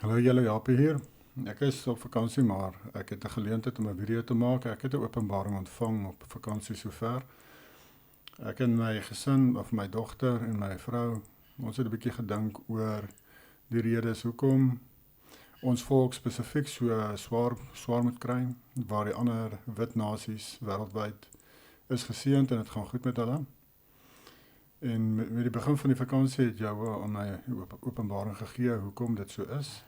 Hallo julle, Japie hier. Ek is op vakansie, maar ek het 'n geleentheid om 'n video te maak. Ek het 'n openbaring ontvang op vakansie sover. Ek en my gesin, of my dogter en my vrou, ons het 'n bietjie gedink oor die redes hoekom ons volk spesifiek so swaar moet kry, waar die ander wit nasies wêreldwyd is geseënd en dit gaan goed met hulle. En met die begin van die vakansie het jou aan my openbaring gegee hoekom dit so is.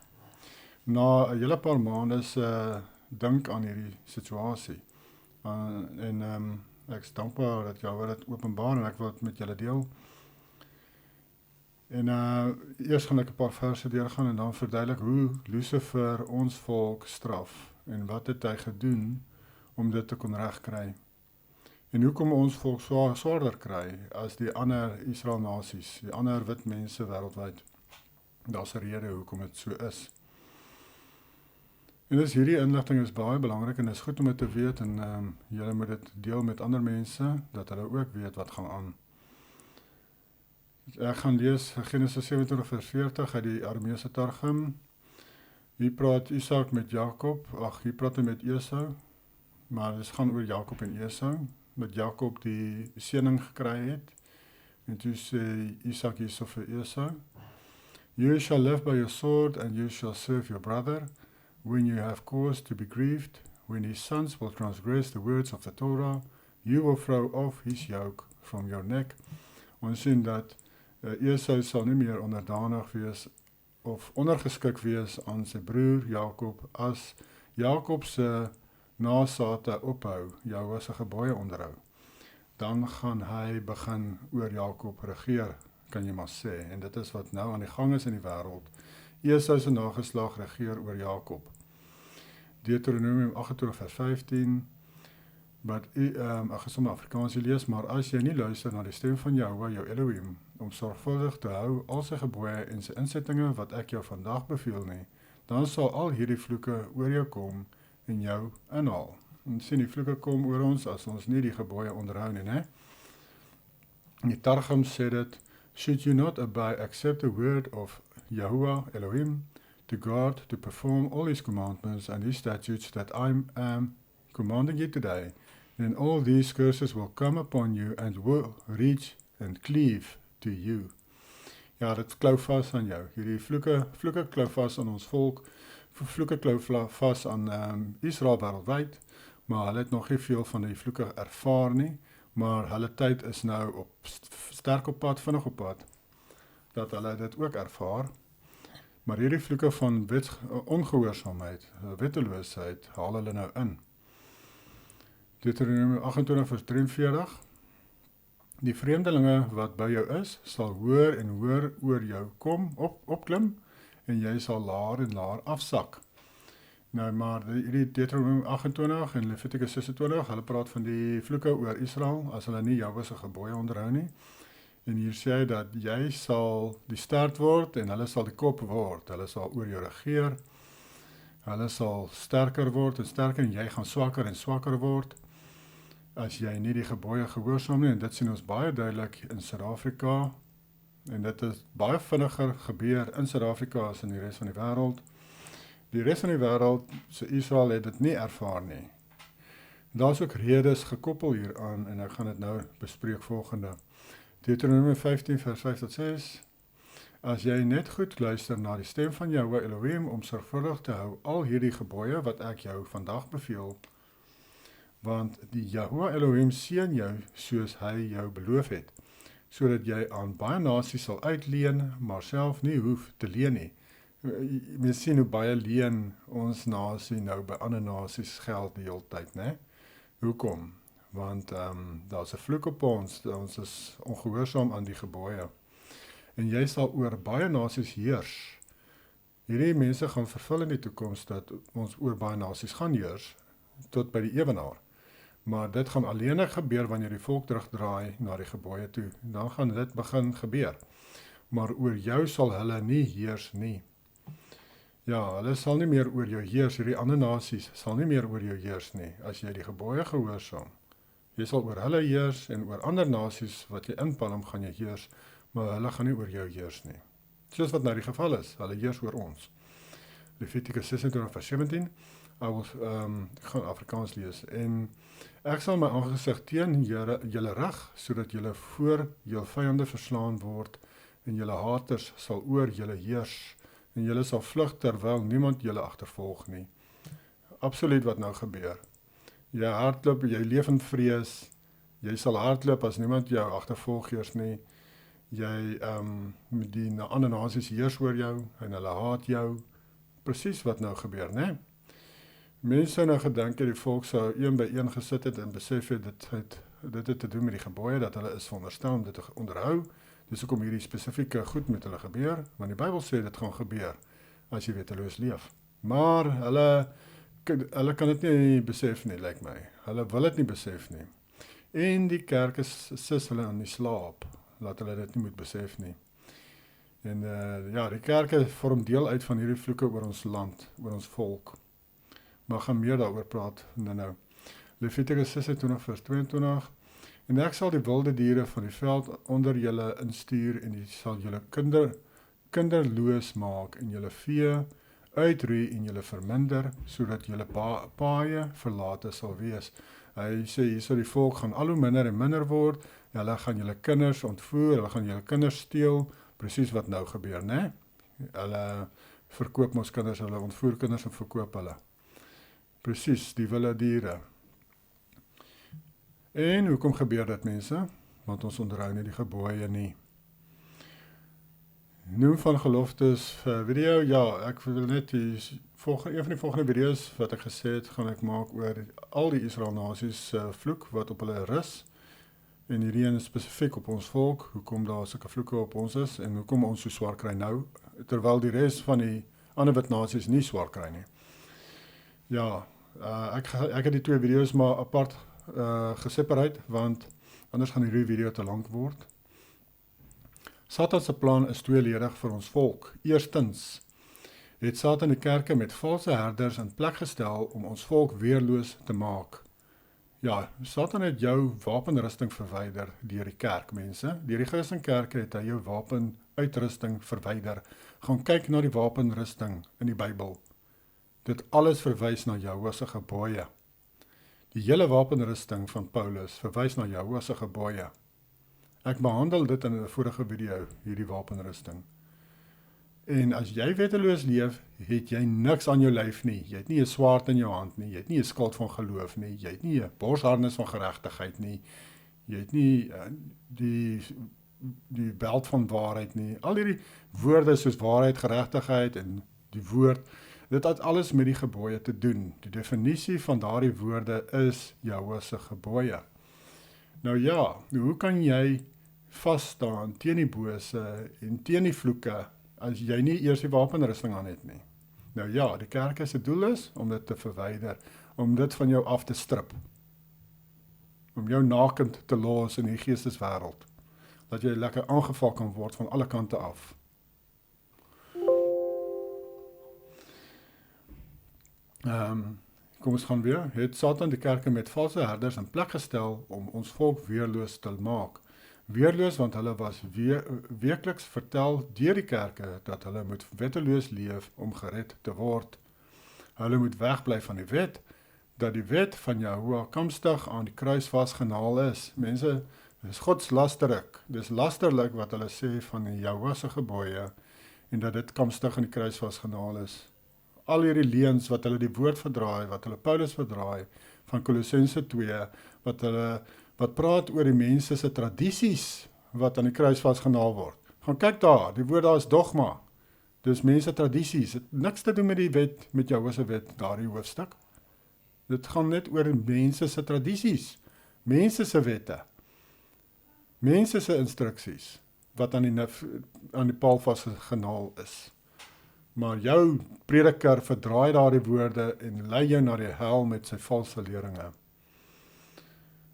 Na 'n hele paar maande se dink aan hierdie situasie. Ek is dankbaar dat jou dit openbaar en ek wil dit met julle deel. En eers gaan ek 'n paar verse deurgaan en dan verduidelik hoe Lucifer ons volk straf en wat het hy gedoen om dit te kon regkry. En hoekom ons volk swaarder kry as die ander Israel nasies, die ander wit mense wêreldwyd. Daar's 'n rede hoekom dit so is. En dus hierdie inligting is baie belangrik en is goed om dit te weet en julle moet dit deel met ander mense, dat hulle ook weet wat gaan aan. Ek gaan lees Genesis 27 vers 40 uit die Arameese Targum. Hier praat Isak met Jakob, hier praat hy met Esau, maar dit gaan oor Jakob en Esau, met Jakob die seëning gekry het, en toe sê Isak hierso vir Esau, You shall live by your sword and you shall serve your brother, when you have cause to be grieved, when his sons will transgress the words of the Torah, you will throw off his yoke from your neck. Ons sien dat Esau sal nie meer onderdanig wees of ondergeskik wees aan sy broer Jakob as Jakob se nasate ophou, Jahwe se gebooie onderhou. Dan gaan hy begin oor Jakob regeer, kan jy maar sê, en dit is wat nou aan die gang is in die wêreld. Esau se nageslag regeer oor Jakob. Deuteronomium 28 vers 15, ek gaan sommer Afrikaans lees, maar as jy nie luister na die stem van Jahwe, jou Elohim, om sorgvuldig te hou al sy gebooie en sy insettinge wat ek jou vandag beveel nie, dan sal al hierdie vloeke oor jou kom en jou inhaal. En sien, die vloeke kom oor ons as ons nie die gebooie onderhou nie, né? Die Targum sê dit, Should you not obey except the word of Yahuwah Elohim, to God, to perform all his commandments and his statutes that I am commanding you today, then all these curses will come upon you and will reach and cleave to you. Ja, dit klou vas aan jou. Hierdie vloeke klou vas aan ons volk, vloeke klou vas aan Israel wêreldwyd, maar hulle het nog nie veel van die vloeke ervaar nie, maar hulle tyd is nou sterk op pad, vinnig op pad, dat hulle dit ook ervaar. Maar hierdie vloeke van ongehoorsaamheid, wetteloosheid, haal hulle nou in. Deuteronomium 28 vers 43, Die vreemdelinge wat by jou is, sal hoor en hoor oor jou kom, opklim, en jy sal laer en laer afsak. Nou, maar hierdie Deuteronomium 28 en Levitikus 26, hulle praat van die vloeke oor Israel, as hulle nie Jahwe se gebooie onderhou nie. En hier sê hy dat jy sal die stert word en hulle sal die kop word. Hulle sal oor jou regeer. Hulle sal sterker word en jy gaan swakker en swakker word as jy nie die gebooie gehoorsaam nie. En dit sien ons baie duidelik in Suid-Afrika. En dit is baie vinniger gebeur in Suid-Afrika as in die res van die wêreld. Die res van die wêreld, so Israel het dit nie ervaar nie. Daar is ook redes gekoppel hieraan en ek gaan dit nou bespreek volgende. Deuteronomium 15 vers 5 tot 6, As jy net goed luister na die stem van Jahwe Elohim om sorgvuldig te hou al hierdie gebooie wat ek jou vandag beveel, want die Jahwe Elohim seën jou soos hy jou beloof het, sodat jy aan baie nasies sal uitleen, maar self nie hoef te leen nie. Mens sien hoe baie leen ons nasie nou by ander nasies geld die hele tyd, né? Hoekom? Want daar's 'n vloek op ons is ongehoorsaam aan die gebooie. En jy sal oor baie nasies heers. Hierdie mense gaan vervul in die toekoms dat ons oor baie nasies gaan heers, tot by die ewenaar. Maar dit gaan alleen gebeur wanneer die volk terugdraai na die gebooie toe. Dan gaan dit begin gebeur. Maar oor jou sal hulle nie heers nie. Ja, hulle sal nie meer oor jou heers, hierdie ander nasies sal nie meer oor jou heers nie, as jy die gebooie gehoorsaam. Jy sal oor hulle heers en oor ander nasies wat jy inpalm gaan jy heers, maar hulle gaan nie oor jou heers nie. Soos wat nou die geval is, hulle heers oor ons. Levitikus 26 vers 17. Ek gaan Afrikaans lees. En ek sal my aangesig teen julle rig, sodat julle voor julle vyande verslaan word, en julle haters sal oor julle heers, en julle sal vlug terwyl niemand julle agtervolg nie. Absoluut wat nou gebeur. Jy hardloop, jy leef in vrees, jy sal hardloop as niemand jou agtervolg eers nie. Jy, die ander nasies heers oor jou, en hulle haat jou. Presies wat nou gebeur, né? Mense sou nou gedink dat die volk sou een by een gesit het en besef het dit het te doen met die gebooie, dat hulle is veronderstel om dit te onderhou. Dis hoekom hierdie spesifieke goed met hulle gebeur, want die Bybel sê dit gaan gebeur as jy weteloos leef. Maar hulle kan dit nie besef nie, lyk my. Hulle wil dit nie besef nie. En die kerk sis hulle in die slaap, laat hulle dit nie moet besef nie. En die kerke vorm deel uit van hierdie vloeke oor ons land, oor ons volk. Maar gaan meer daaroor praat nou. Levitikus 26 vers 22. En ek sal die wilde diere van die veld onder julle instuur, en die sal julle kinderloos maak, en julle vee uitroei en julle verminder, sodat julle paaie verlate sal wees. Hy sê hierso die volk gaan al hoe minder en minder word, hulle gaan julle kinders ontvoer, hulle gaan julle kinders steel, presies wat nou gebeur, né? Hulle verkoop ons kinders, hulle ontvoer kinders en verkoop hulle. Presies, die wilde diere. En hoekom gebeur dit, mense? Want ons onderhou nie die gebooie nie. Noem van geloftes video, ja, ek wil net een van die volgende video's wat ek gesê het, gaan ek maak oor al die Israel nasies vloek wat op hulle rus, en hierdie een spesifiek op ons volk, hoekom daar sulke vloeke op ons is, en hoekom ons so swaar kry nou, terwyl die res van die ander wit nasies nie swaar kry nie. Ja, ek het die twee video's maar apart gesepareer, want anders gaan hierdie video te lank word. Satan se plan is tweeledig vir ons volk. Eerstens het Satan die kerke met valse herders in plek gestel om ons volk weerloos te maak. Ja, Satan het jou wapenrusting verwyder deur die kerk, mense. Deur die Christenkerke het hy jou wapenuitrusting verwyder. Gaan kyk na die wapenrusting in die Bybel. Dit alles verwys na Jahwe se gebooie. Die hele wapenrusting van Paulus verwys na Jahwe se gebooie. Ek behandel dit in 'n vorige video, hierdie wapenrusting. En as jy weteloos leef, het jy niks aan jou lyf nie. Jy het nie 'n swaard in jou hand nie, jy het nie 'n skild van geloof nie, jy het nie 'n borsharnas van geregtigheid nie, jy het nie die beld van waarheid nie. Al hierdie woorde soos waarheid, geregtigheid en die woord, dit het alles met die gebooie te doen. Die definisie van daardie woorde is Jahwe se gebooie. Nou ja, hoe kan jy vasstaan teen die bose en teen die vloeke as jy nie eers die wapenrusting aan het nie? Nou ja, die kerk se doel is om dit te verwyder, om dit van jou af te strip, om jou nakend te los in die geesteswêreld, dat jy lekker aangeval kan word van alle kante af. Kom ons gaan weer. Het Satan die kerke met valse herders in plek gestel om ons volk weerloos te maak. Weerloos want hulle was weekliks vertel deur die kerke dat hulle moet wetteloos leef om gered te word. Hulle moet wegbly van die wet, dat die wet van Jahwe komstig aan die kruis vasgenaal is. Mense, dis godslasterlik. Dis lasterlik wat hulle sê van die Jahwe se gebooie en dat dit komstig aan die kruis vasgenaal is. Al hierdie leuns wat hulle die woord verdraai, wat hulle Paulus verdraai, van Kolossense 2, wat praat oor die mense se tradisies, wat aan die kruis vasgenaal word. Gaan kyk daar, die woord daar is dogma. Dis mense tradisies, het niks te doen met die wet, met Jahwe se wet, daardie hoofstuk. Dit gaan net oor mense se tradisies, mense se wette, mense se instruksies, wat aan die paal vasgenaal is. Maar jou prediker verdraai daardie woorde en lei jou na die hel met sy valse leringe.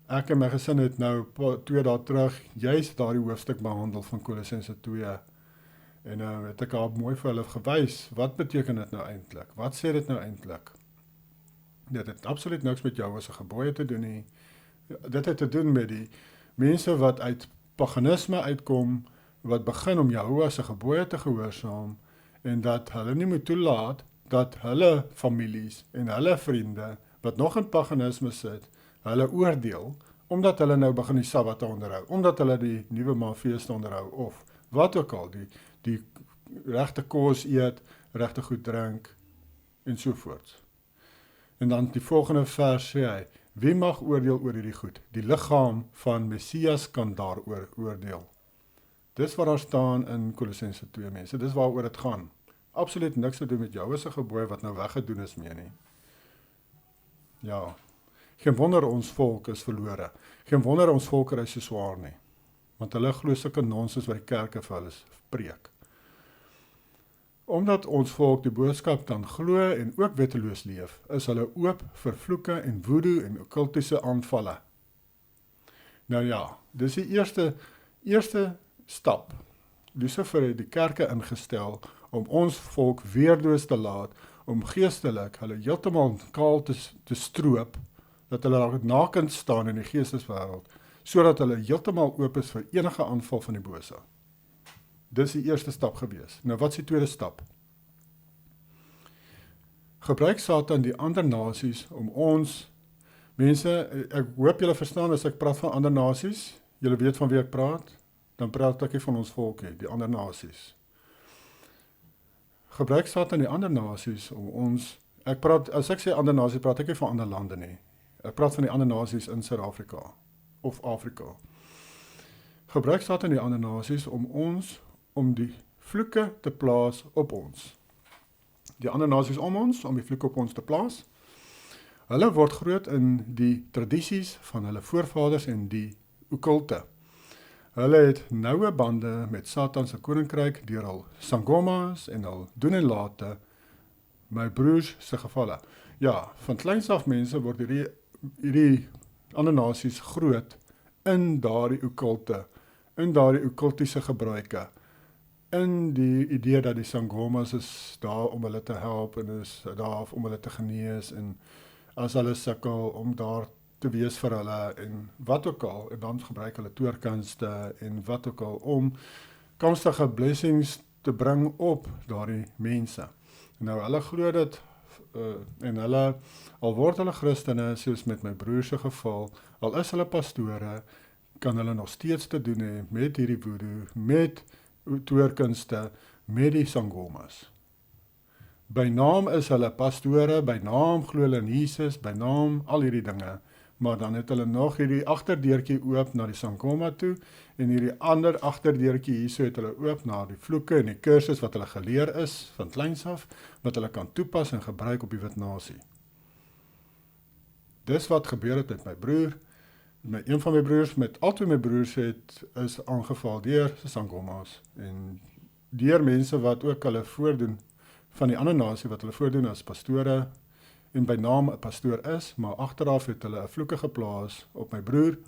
Ek en my gesin het nou 2 dae terug juist daardie hoofstuk behandel van Kolossense 2 en het ek al mooi vir hulle gewys, wat beteken dit nou eintlik? Wat sê dit nou eintlik? Dit het absoluut niks met Jahwe se gebooie te doen nie. Dit het te doen met die mense wat uit paganisme uitkom, wat begin om Jahwe se gebooie te gehoorsaam, en dat hulle nie moet toelaat dat hulle families en hulle vriende, wat nog in paganisme sit, hulle oordeel, omdat hulle nou begin die Sabbat onderhou, omdat hulle die nuwe maanfeeste onderhou, of wat ook al, die regte kos eet, regte goed drink, en sovoorts. En dan die volgende vers sê hy, wie mag oordeel oor hierdie goed? Die liggaam van Messias kan daaroor oordeel. Dis wat daar staan in Kolossense 2 mense, dis waaroor dit gaan. Absoluut niks te doen met jou as 'n gebooie wat nou weggedoen is mee nie. Ja, geen wonder ons volk is verlore. Geen wonder ons volk kry so swaar nie. Want hulle glo sulke nonsens wat die kerke vir hulle preek. Omdat ons volk die boodskap kan glo en ook wetteloos leef, is hulle oop vir vloeke en voodoo en okkultiese aanvalle. Nou ja, dis die eerste stap. Lucifer het die kerke ingestel om ons volk weerloos te laat, om geestelik hulle heeltemal kaal te stroop, dat hulle daar nakend staan in die geesteswêreld, sodat hulle heeltemal oop is vir enige aanval van die bose. Dis die eerste stap gewees. Nou wat is die tweede stap? Gebruik Satan die ander nasies om ons, mense, ek hoop julle verstaan as ek praat van ander nasies, julle weet van wie ek praat, dan praat ek nie van ons volk nie, die ander nasies. Gebruik Satan die ander nasies om ons, as ek sê ander nasies, praat ek nie van ander lande nie. Ek praat van die ander nasies in Suid-Afrika, of Afrika. Gebruik Satan die ander nasies om die vloeke te plaas op ons. Die ander nasies om die vloeke op ons te plaas. Hulle word groot in die tradisies van hulle voorvaders en die okkulte. Hulle het noue bande met Satan se koninkryk deur al sangomas en al doen en late, my broers se gevalle. Ja, van kleins af mense word hierdie ander nasies groot in daardie okkulte, in daardie okkultiese gebruike, in die idee dat die sangomas is daar om hulle te help en is daar om hulle te genees en as hulle sukkel om daar te wees vir hulle en wat ook al, en dan gebruik hulle toorkunste en wat ook al om kanstige blessings te bring op daardie mense. Nou hulle glo dit en hulle, al word hulle Christene, soos met my broer se geval, al is hulle pastore, kan hulle nog steeds te doen hê met hierdie voodoo, met toorkunste, met die sangomas. By naam is hulle pastore, by naam glo hulle in Jesus, by naam al hierdie dinge, maar dan het hulle nog hierdie agterdeurtjie oop na die sangoma toe, en hierdie ander agterdeurtjie hierso het hulle oop na die vloeke en die kursus wat hulle geleer is, van kleins af, wat hulle kan toepas en gebruik op die wit nasie. Dis wat gebeur het met my broer, een van my broers, met al twee my broers is aangeval deur sangomas, en deur mense wat ook hulle voordoen, van die ander nasie wat hulle voordoen as pastore, en by naam 'n pastoor is, maar agteraf het hulle 'n vloeke geplaas op my broer,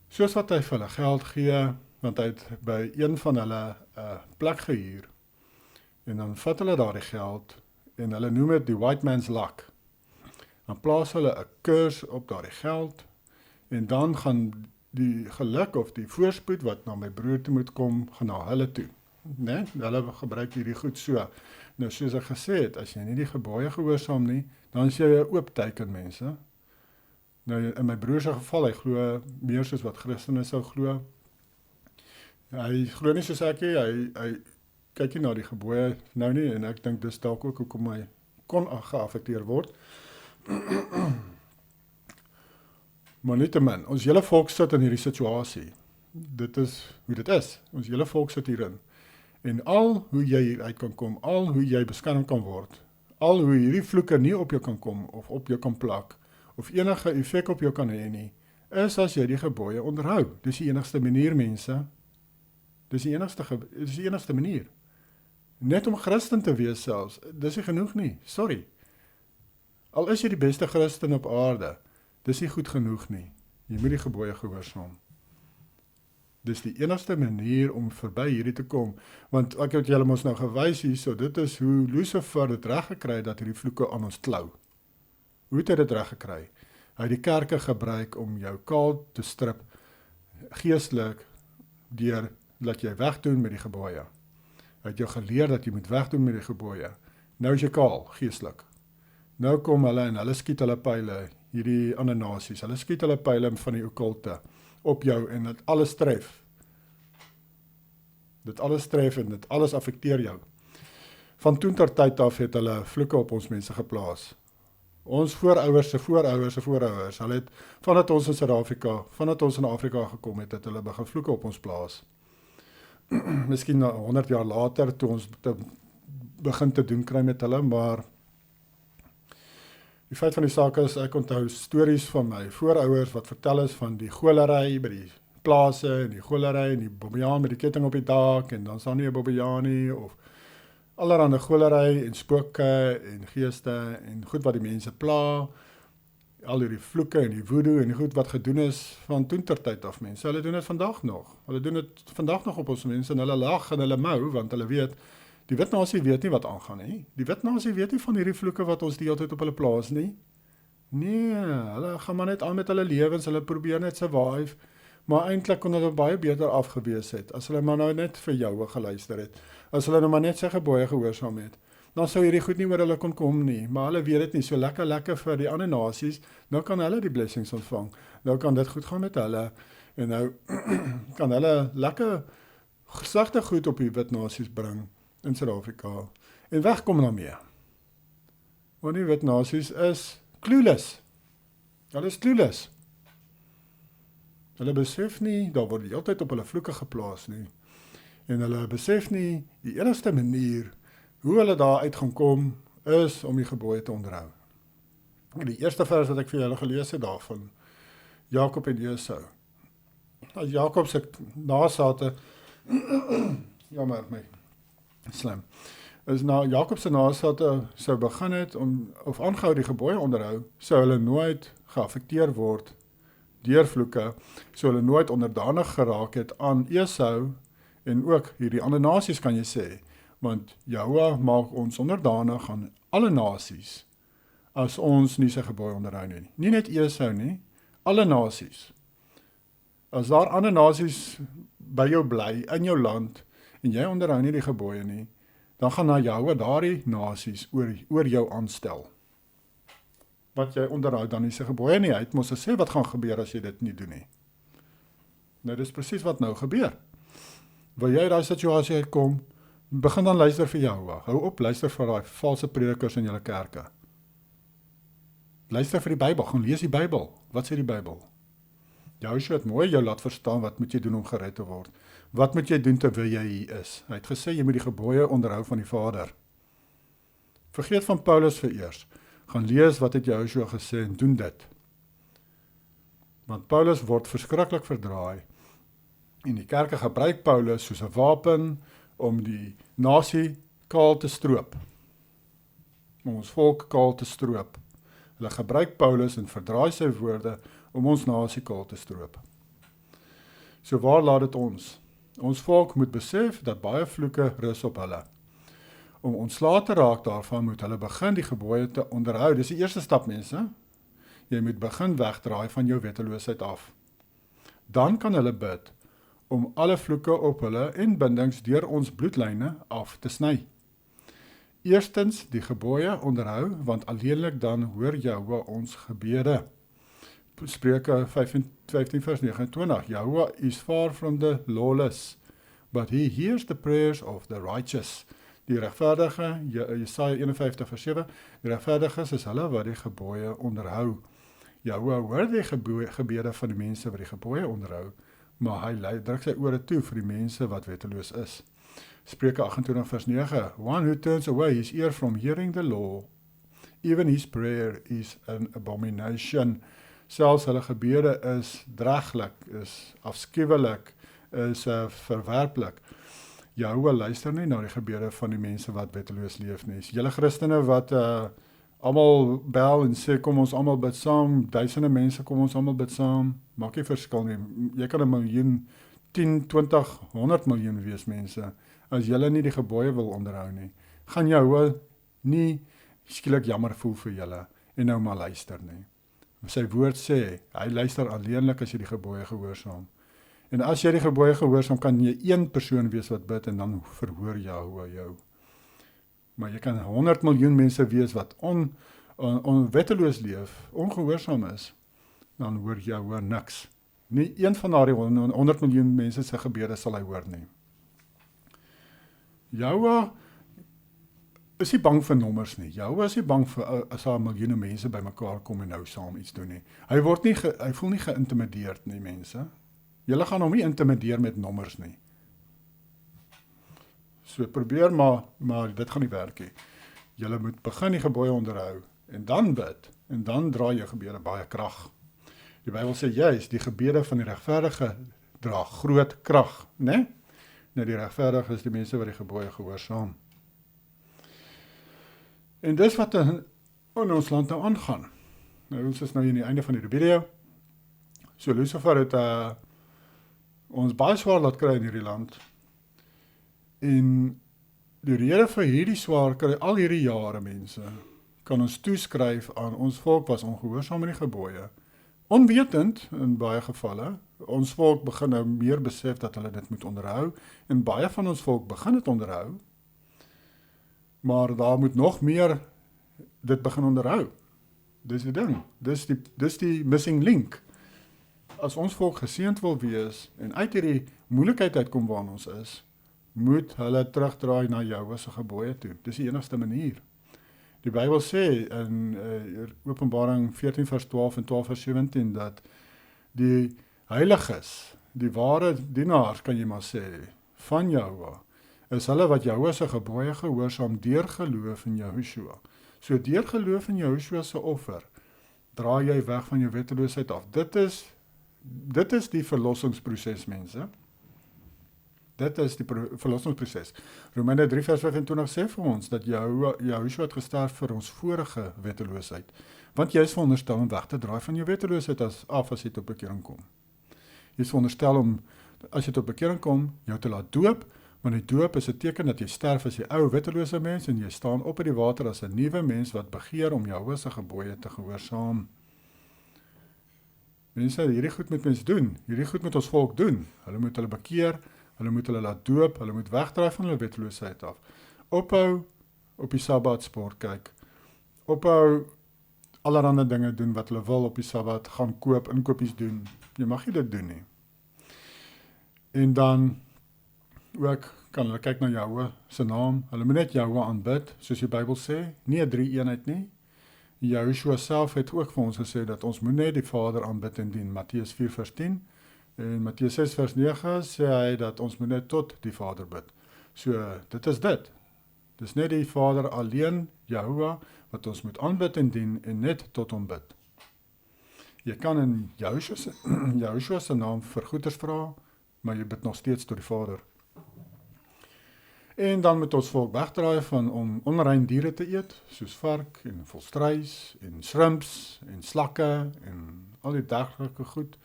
soos wat hy vir hulle geld gee, want hy het by een van hulle 'n plek gehuur, en dan vat hulle daardie geld, en hulle noem dit die white man's luck. Dan plaas hulle 'n kurs op daardie geld, en dan gaan die geluk of die voorspoed wat na my broer toe moet kom, gaan na hulle toe. Nee, hulle gebruik hierdie goed so. Nou soos ek gesê het, as jy nie die gebooie gehoorsaam nie, dan is jy 'n oop teiken mense. Nou in my broer se geval, hy glo meer soos wat Christene sou glo. Hy glo nie soos ek nie, hy kyk nie na die gebooie nou nie, en ek dink dis dalk ook hoekom hy kon geaffekteer word. Maar nietemin, ons hele volk sit in hierdie situasie. Dit is hoe dit is. Ons hele volk sit hierin. En al hoe jy hieruit kan kom, al hoe jy beskerm kan word, al hoe hierdie vloeke nie op jou kan kom, of op jou kan plak, of enige effek op jou kan hê nie, is as jy die gebooie onderhou. Dis die enigste manier, mense. Dis die enigste manier. Net om Christen te wees selfs, dis nie genoeg nie, sorry. Al is jy die beste Christen op aarde, dis nie goed genoeg nie. Jy moet die gebooie gehoorsaam. Dis die enigste manier om verby hierdie te kom, want ek het julle mos nou gewys hierso, dit is hoe Lucifer dit reg gekry het, dat hierdie vloeke aan ons klou. Hoe het hy dit reg gekry? Hy het die kerke gebruik om jou kaal te strip, geestelik, deur dat jy wegdoen met die gebooie. Hy het jou geleer dat jy moet wegdoen met die gebooie. Nou is jy kaal, geestelik. Nou kom hulle en hulle skiet hulle pyle, hierdie ander nasies, hulle skiet hulle pyle van die okkulte op jou en dit alles tref. Dit alles tref en dit alles affekteer jou. Van toen ter tyd af het hulle vloeke op ons mense geplaas. Ons voorouers se voorouers se voorouers, hulle het, vandat ons in Suid-Afrika, vandat ons in Afrika gekom het, het hulle begin vloeke op ons plaas. Miskien 100 jaar later, toe ons begin te doen kry met hulle, maar die feit van die saak is, ek onthou stories van my voorouers wat vertel is van die golery by die plase en die golery en die bobbejaan met die ketting op die dak en dan staan nie 'n bobbejaan nie of allerhande golery en spooke en geeste en goed wat die mense pla, al hierdie vloeke en die voodoo en die goed wat gedoen is van toen ter tyd af mense. Hulle doen dit vandag nog. Hulle doen dit vandag nog op ons mense en hulle lag en hulle mou want hulle weet die wit nasie weet nie wat aangaan nie. Die wit nasie weet nie van hierdie vloeke wat ons die hele tyd op hulle plaas nie. Nee, hulle gaan maar net aan met hulle lewens, hulle probeer net survive. Maar eintlik kon hulle baie beter afgewees het, as hulle maar nou net vir jou geluister het, as hulle nou maar net sy gebooie gehoorsaam het, dan sou hierdie goed nie oor hulle kon kom nie, maar hulle weet dit nie, so lekker vir die ander nasies, nou kan hulle die blessings ontvang, nou kan dit goed gaan met hulle, en nou kan hulle lekker gesagte goed op die wit nasies bring in Suid-Afrika, en wegkom daarmee. Want die wit nasies is clueless, hulle is clueless. Hulle besef nie, daar word die hele tyd op hulle vloeke geplaas nie. En hulle besef nie, die enigste manier, hoe hulle daar uit gaan kom, is om die gebooie te onderhou. Die eerste vers wat ek vir julle gelees het daarvan, Jakob en Esau. As Jakob se nasate, jammer my, slim, is nou Jakob se nasate sou begin het, of aangehou die gebooie onderhou, sou hulle nooit geaffekteer word, deur vloeke, so hulle nooit onderdanig geraak het aan Esau, en ook hierdie ander nasies kan jy sê, want Jahwe maak ons onderdanig aan alle nasies, as ons nie sy gebooie onderhou nie. Nie net Esau nie, alle nasies. As daar ander nasies by jou bly, in jou land, en jy onderhou nie die gebooie nie, dan gaan na Jahwe daardie nasies oor jou aanstel. Wat jy onderhou dan nie sy gebooie nie, hy het mos gesê wat gaan gebeur as jy dit nie doen nie. Nou, dis presies wat nou gebeur. Wil jy daai situasie uitkom, begin dan luister vir Jahwe. Hou op, luister vir daai valse predikers in julle kerke. Luister vir die Bybel, gaan lees die Bybel. Wat sê die Bybel? Joshua het mooi jou laat verstaan wat moet jy doen om gered te word. Wat moet jy doen terwyl jy hier is? Hy het gesê jy moet die gebooie onderhou van die Vader. Vergeet van Paulus vereers. Gaan lees wat het Joshua gesê en doen dit. Want Paulus word verskriklik verdraai. En die kerke gebruik Paulus soos 'n wapen om die nasie kaal te stroop. Om ons volk kaal te stroop. Hulle gebruik Paulus en verdraai sy woorde om ons nasie kaal te stroop. So waar laat dit ons? Ons volk moet besef dat baie vloeke rus op hulle. Om ontslae te raak daarvan moet hulle begin die gebooie te onderhou. Dis die eerste stap, mense. Jy moet begin wegdraai van jou wetteloosheid af. Dan kan hulle bid om alle vloeke op hulle en bindings deur ons bloedlyne af te sny. Eerstens die gebooie onderhou, want alleenlik dan hoor Jahwe ons gebede. Spreuke 15 vers 29, Jahwe is far from the lawless, but he hears the prayers of the righteous. Die regverdige, Jesaja 51 vers 7, die regverdiges is hulle wat die gebooie onderhou. Jahwe hoor die gebede van die mense wat die gebooie onderhou, maar hy druk sy ore toe vir die mense wat wetteloos is. Spreuke 28 vers 9, one who turns away his ear from hearing the law, even his prayer is an abomination. Selfs hulle gebede is dreglik, is afskuwelik, is verwerplik. Jahwe luister nie na die gebede van die mense wat wetteloos leef nie. Julle Christene wat almal bel en sê kom ons almal bid saam, duisende mense kom ons almal bid saam, maak nie verskil nie. Jy kan 1 miljoen, 10, 20, 100 miljoen wees mense, as julle nie die gebooie wil onderhou nie. Gaan Jahwe nie skielik jammer voel vir julle en nou maar luister nie. Sy woord sê, hy luister alleenlik as jy die gebooie gehoorsaam. En as jy die gebooie gehoorsaam, kan jy een persoon wees wat bid en dan verhoor Jahwe jou. Maar jy kan 100 miljoen mense wees wat wetteloos leef, ongehoorsaam is, dan hoor Jahwe niks. Nie een van daardie 100 miljoen mense se gebede sal hy hoor nie. Jahwe is nie bang vir nommers nie. Jahwe is nie bang vir as daar miljoene mense bymekaar kom en nou saam iets doen nie. Hy voel nie geïntimideerd nie, mense. Julle gaan hom nie intimideer met nommers nie. So probeer maar dit gaan nie werk nie. Julle moet begin die gebooie onderhou en dan bid en dan dra jou gebede baie krag. Die Bybel sê juis die gebede van die regverdige dra groot krag, né? Nou die regverdige is die mense wat die gebooie gehoorsaam. En dis wat in ons land nou aangaan. Nou ons is nou in die einde van die video. So Lucifer het ons baie swaar laat kry in hierdie land. En die rede vir hierdie swaar kry al hierdie jare mense, kan ons toeskryf aan ons volk was ongehoorsaam in die gebooie. Onwetend in baie gevalle, ons volk begin nou meer besef dat hulle dit moet onderhou, en baie van ons volk begin dit onderhou, maar daar moet nog meer dit begin onderhou. Dis die ding, dis die missing link. As ons volk geseënd wil wees, en uit hierdie moeilikheid uitkom waar ons is, moet hulle terugdraai na Jahwe se gebooie toe. Dis die enigste manier. Die Bybel sê in Openbaring 14 vers 12 en 12 vers 17 dat die heiliges, die ware dienaars kan jy maar sê, van Jahwe, is hulle wat Jahwe se gebooie gehoorsaam deur geloof in Yahushua. So deur geloof in Yahushua se offer, draai jy weg van jou wetteloosheid af. Dit is die verlossingsproses, mense. Dit is die verlossingsproses. Romeine 3 vers 25 sê vir ons dat Yahushua het gesterf vir ons vorige wetteloosheid. Want jy is veronderstel om weg te draai van jou wetteloosheid as jy tot bekering kom. Jy is veronderstel om, as jy tot bekering kom, jou te laat doop, want die doop is 'n teken dat jy sterf as die ou wettelose mens en jy staan op uit die water as 'n nuwe mens wat begeer om Jahwe se gebooie te gehoorsaam. Mense, hierdie goed moet mens doen. Hierdie goed moet ons volk doen. Hulle moet hulle bekeer, hulle moet hulle laat doop, hulle moet wegdraai van hulle wetteloosheid af. Ophou op die Sabbat sport kyk. Ophou allerhande dinge doen wat hulle wil op die Sabbat, gaan koop, inkopies doen. Jy mag nie dit doen nie. En dan ook kan hulle kyk na Jahwe se naam. Hulle moet net Jahwe aanbid, soos die Bybel sê, nie 'n drie-eenheid nie. Yahushua self het ook vir ons gesê dat ons moet net die Vader aanbid en dien, Matteus 4 vers 10. En Matteus 6 vers 9 sê hy dat ons moet net tot die Vader bid. So, dit is dit. Dis net die Vader alleen, Jahua, wat ons moet aanbid en dien en net tot hom bid. Jy kan in Yahushua se naam vir goeders vra, maar jy bid nog steeds tot die Vader. En dan moet ons volk wegdraai van om onrein diere te eet, soos vark en volstruis en shrimps en slakke en al die dergelike goed.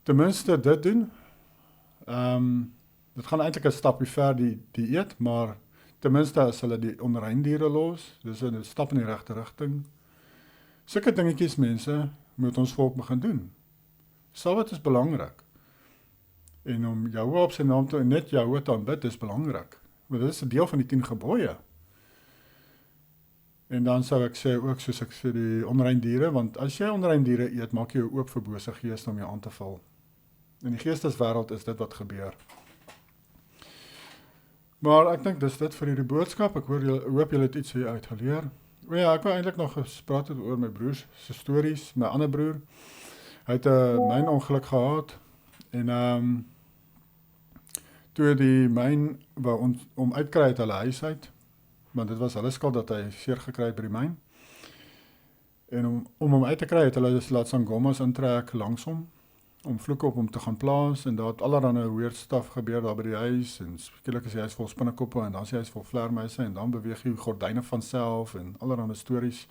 Ten minste dit doen. Dit gaan eintlik 'n stapie ver die eet, maar ten minste as hulle die onrein diere los, dis 'n stap in die regte rigting. Sulke dingetjies mense moet ons volk begin doen. Sabbat is belangrik. En om Jahwe op sy naam te, net Jahwe te aanbid is belangrik. Want dit is 'n deel van die 10 gebooie. En dan sou ek sê ook, soos ek sê, die onrein diere, want as jy onrein diere eet, maak jy jou oop vir bose geeste om jou aan te val. In die geesteswêreld is dit wat gebeur. Maar ek dink dis dit vir hierdie boodskap. Ek hoop julle het iets hier uit geleer. O ja, ek wou eintlik nog gespreek het oor my broer se stories, my ander broer. Hy het 'n mynongeluk gehad en toe die myn wou om uitkry uit hulle huis uit, want dit was hulle skuld dat hy seer gekry het by die myn. En om hom uit te kry het hulle laat sangomas intrek langs hom, om vloeke op hom te gaan plaas, en daar het allerhande weird stuff gebeur daar by die huis, en skielik is die huis vol spinnekoppe, en dan is die huis vol vleermuise, en dan beweeg die gordyne van self, en allerhande stories.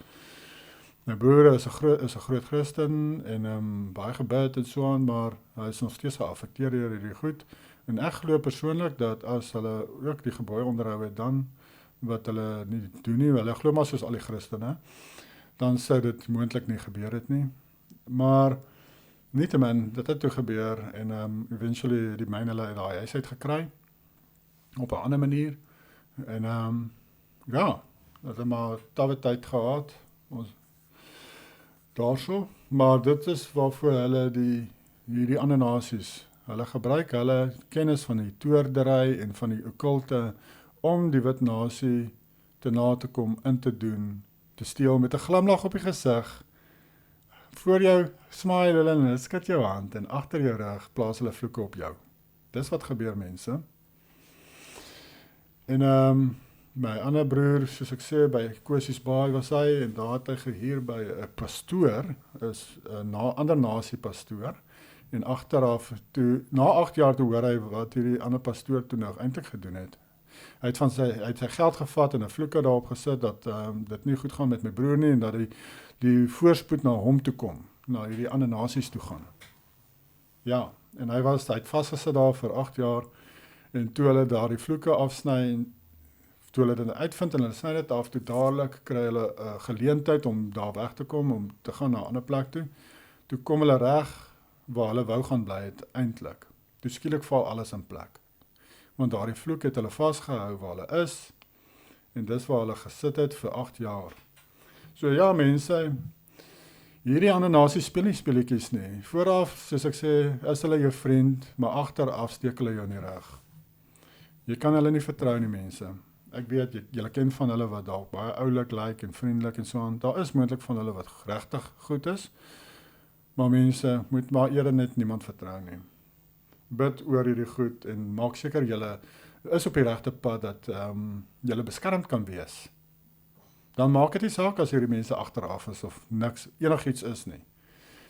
My broer is 'n groot Christen, en baie gebid en so aan, maar hy is nog steeds geaffekteer deur hierdie goed, en ek glo persoonlik dat as hulle ook die gebooie onderhou het dan, wat hulle nie doen nie, hulle glo maar soos al die Christene, dan sou dit moontlik nie gebeur het nie, maar nietemin, dit het toe gebeur, en eventually die myn hulle uit daai huis uit gekry, op 'n ander manier, En ja, dat het maar tawwe tyd gehad. Ons daarso, maar dit is waarvoor hulle hierdie ander nasies, hulle gebruik hulle kennis van die toordery en van die okkulte om die wit nasie te na te kom, in te doen, te steel met 'n glimlag op die gesig. Voor jou smile hulle en hulle skud jou hand en agter jou rug plaas hulle vloeke op jou. Dis wat gebeur, mense. En my ander broer, soos ek sê, by Kosies Baai was hy en daar het hy gehuur by 'n pastoor, is 'n ander nasie pastoor. En agteraf toe na 8 jaar toe hoor hy wat hierdie ander pastoor toe nou eintlik gedoen het. Hy het sy geld gevat en 'n vloeke daarop gesit dat dit nie goed gaan met my broer nie en dat die voorspoed na hom toe kom, na hierdie ander nasies toe gaan. Ja, en hy het vasgesit daar vir 8 jaar en toe hulle daar die vloeke afsny en toe hulle dit uitvind en hulle sny dit af, toe dadelik kry hulle 'n geleentheid om daar weg te kom, om te gaan na 'n ander plek toe. Toe kom hulle reg waar hulle wou gaan bly het eintlik. Toe skielik val alles in plek. Want daardie vloek het hulle vasgehou waar hulle is en dis waar hulle gesit het vir 8 jaar. So ja, mense, hierdie ander nasies speel nie speletjies nie. Vooraf, soos ek sê, is hulle jou vriend, maar agteraf steek hulle jou in die rug. Jy kan hulle nie vertrou nie, mense. Ek weet, julle ken van hulle wat dalk baie oulik lyk en vriendelik en so aan. Daar is moontlik van hulle wat regtig goed is, maar mense, moet maar eerder net niemand vertrou nie. Bid oor hierdie goed en maak seker julle is op die regte pad dat julle beskermd kan wees. Dan maak dit nie saak as hierdie mense agteraf is of niks, enigiets is nie.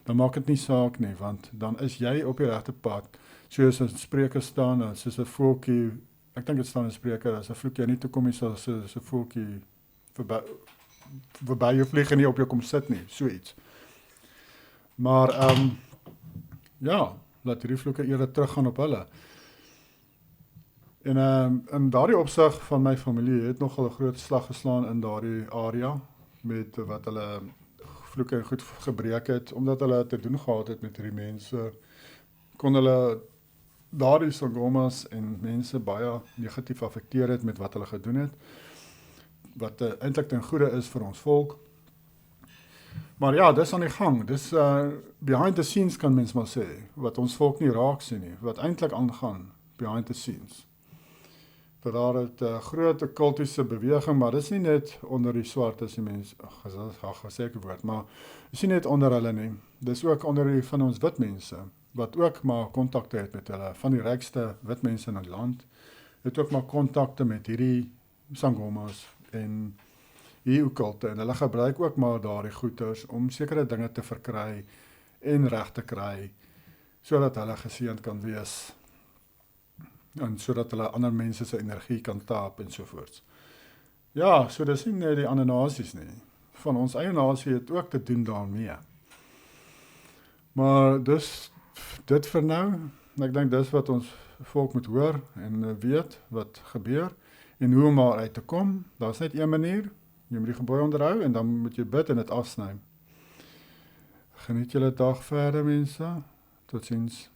Dan maak dit nie saak nie, want dan is jy op die regte pad. Soos in Spreuke staan, soos 'n voeltjie, ek dink dit staan in Spreuke, as 'n vloek jy nie toe kom nie, soos 'n voeltjie verby jou vlieg en nie op jou kom sit nie, so iets. Maar ja, laat hierdie vloeke eerder teruggaan op hulle. En in daardie opsig van my familie het nogal 'n groot slag geslaan in daardie area met wat hulle vloeke goed gebreek het, omdat hulle te doen gehad het met hierdie mense, kon hulle daardie sangomas en mense baie negatief affekteer het met wat hulle gedoen het, wat eintlik ten goeie is vir ons volk. Maar ja, dis aan die gang, dis behind the scenes kan mens maar sê, wat ons volk nie raak sien nie, wat eintlik aangaan behind the scenes. Dat daar het groot kultiese beweging, maar dis nie net onder die swartes die mense, gesê woord, maar dis nie net onder hulle nie, dis ook onder die van ons wit mense, wat ook maar kontakte het met hulle, van die rykste wit mense in die land, het ook maar kontakte met hierdie sangomas en hierdie okkulte, en hulle gebruik ook maar daardie goeders om sekere dinge te verkry en reg te kry, sodat hulle geseënd kan wees, en sodat hulle ander mense se energie kan taap en sovoorts. Ja, so dis nie net die ander nasies nie. Van ons eie nasie het ook te doen daarmee. Maar dit vir nou, ek dink dis wat ons volk moet hoor en weet wat gebeur en hoe om maar uit te kom. Daar's net een manier, jy moet die gebooie onderhou en dan moet jy bid en dit afsny. Geniet julle dag verder, mense. Totsiens.